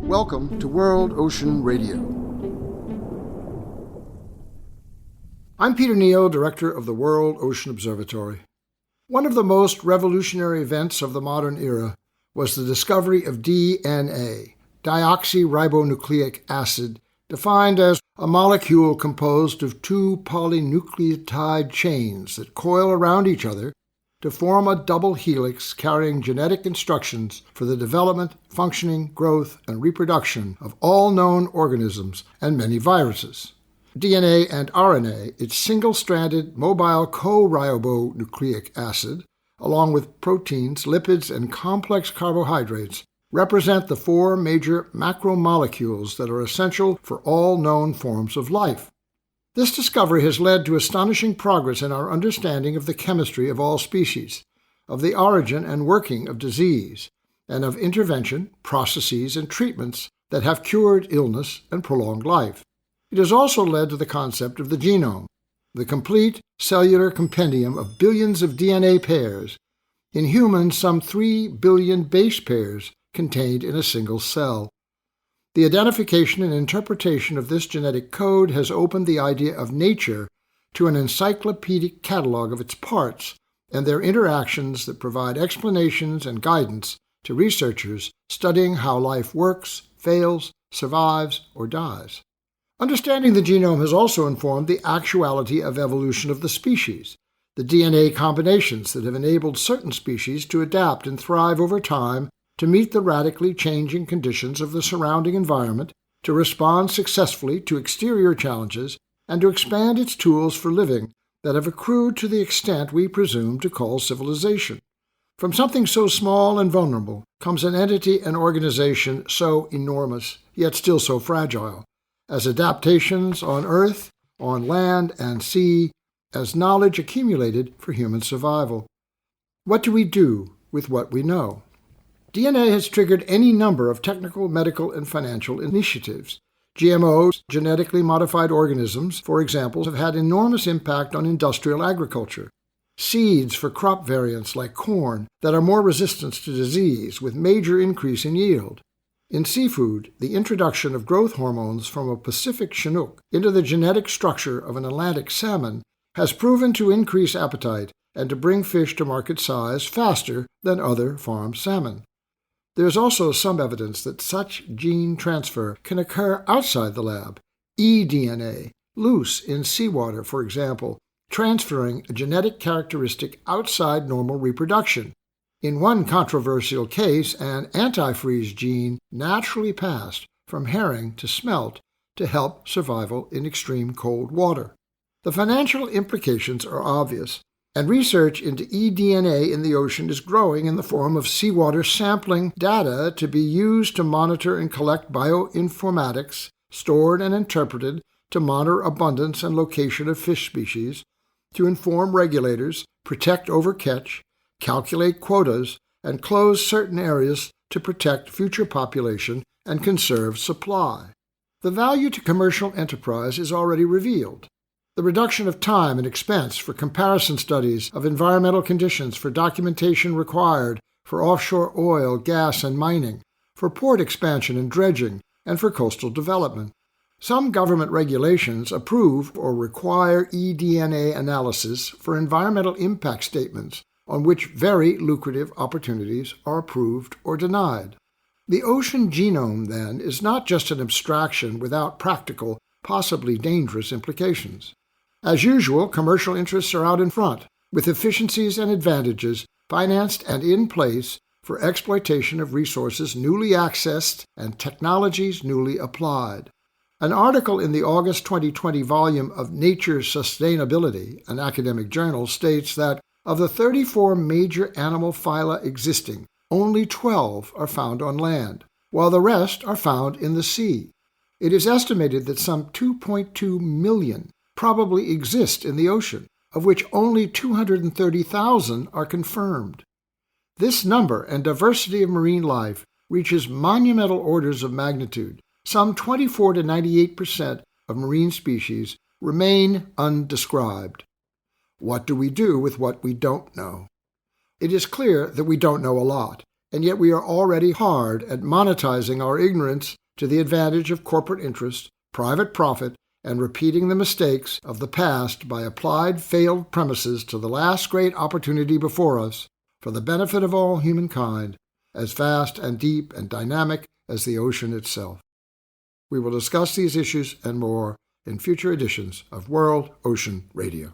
Welcome to World Ocean Radio. I'm Peter Neill, director of the World Ocean Observatory. One of the most revolutionary events of the modern era was the discovery of DNA, deoxyribonucleic acid, defined as a molecule composed of two polynucleotide chains that coil around each other to form a double helix carrying genetic instructions for the development, functioning, growth, and reproduction of all known organisms and many viruses. DNA and RNA, its single-stranded mobile co-ribonucleic acid, along with proteins, lipids, and complex carbohydrates, represent the four major macromolecules that are essential for all known forms of life. This discovery has led to astonishing progress in our understanding of the chemistry of all species, of the origin and working of disease, and of intervention, processes, and treatments that have cured illness and prolonged life. It has also led to the concept of the genome, the complete cellular compendium of billions of DNA pairs, in humans some 3 billion base pairs contained in a single cell. The identification and interpretation of this genetic code has opened the idea of nature to an encyclopedic catalog of its parts and their interactions that provide explanations and guidance to researchers studying how life works, fails, survives, or dies. Understanding the genome has also informed the actuality of evolution of the species, the DNA combinations that have enabled certain species to adapt and thrive over time to meet the radically changing conditions of the surrounding environment, to respond successfully to exterior challenges, and to expand its tools for living that have accrued to the extent we presume to call civilization. From something so small and vulnerable comes an entity and organization so enormous, yet still so fragile, as adaptations on Earth, on land and sea, as knowledge accumulated for human survival. What do we do with what we know? DNA has triggered any number of technical, medical, and financial initiatives. GMOs, genetically modified organisms, for example, have had enormous impact on industrial agriculture. Seeds for crop variants like corn that are more resistant to disease with major increase in yield. In seafood, the introduction of growth hormones from a Pacific Chinook into the genetic structure of an Atlantic salmon has proven to increase appetite and to bring fish to market size faster than other farmed salmon. There is also some evidence that such gene transfer can occur outside the lab. eDNA, loose in seawater, for example, transferring a genetic characteristic outside normal reproduction. In one controversial case, an antifreeze gene naturally passed from herring to smelt to help survival in extreme cold water. The financial implications are obvious, and research into eDNA in the ocean is growing in the form of seawater sampling data to be used to monitor and collect bioinformatics, stored and interpreted to monitor abundance and location of fish species, to inform regulators, protect overcatch, calculate quotas, and close certain areas to protect future population and conserve supply. The value to commercial enterprise is already revealed. The reduction of time and expense for comparison studies of environmental conditions, for documentation required for offshore oil, gas, and mining, for port expansion and dredging, and for coastal development. Some government regulations approve or require eDNA analysis for environmental impact statements, on which very lucrative opportunities are approved or denied. The ocean genome, then, is not just an abstraction without practical, possibly dangerous implications. As usual, commercial interests are out in front, with efficiencies and advantages financed and in place for exploitation of resources newly accessed and technologies newly applied. An article in the August 2020 volume of Nature Sustainability, an academic journal, states that of the 34 major animal phyla existing, only 12 are found on land, while the rest are found in the sea. It is estimated that some 2.2 million probably exist in the ocean, of which only 230,000 are confirmed. This number and diversity of marine life reaches monumental orders of magnitude. Some 24 to 98% of marine species remain undescribed. What do we do with what we don't know? It is clear that we don't know a lot, and yet we are already hard at monetizing our ignorance to the advantage of corporate interest, private profit, and repeating the mistakes of the past by applied failed premises to the last great opportunity before us for the benefit of all humankind, as vast and deep and dynamic as the ocean itself. We will discuss these issues and more in future editions of World Ocean Radio.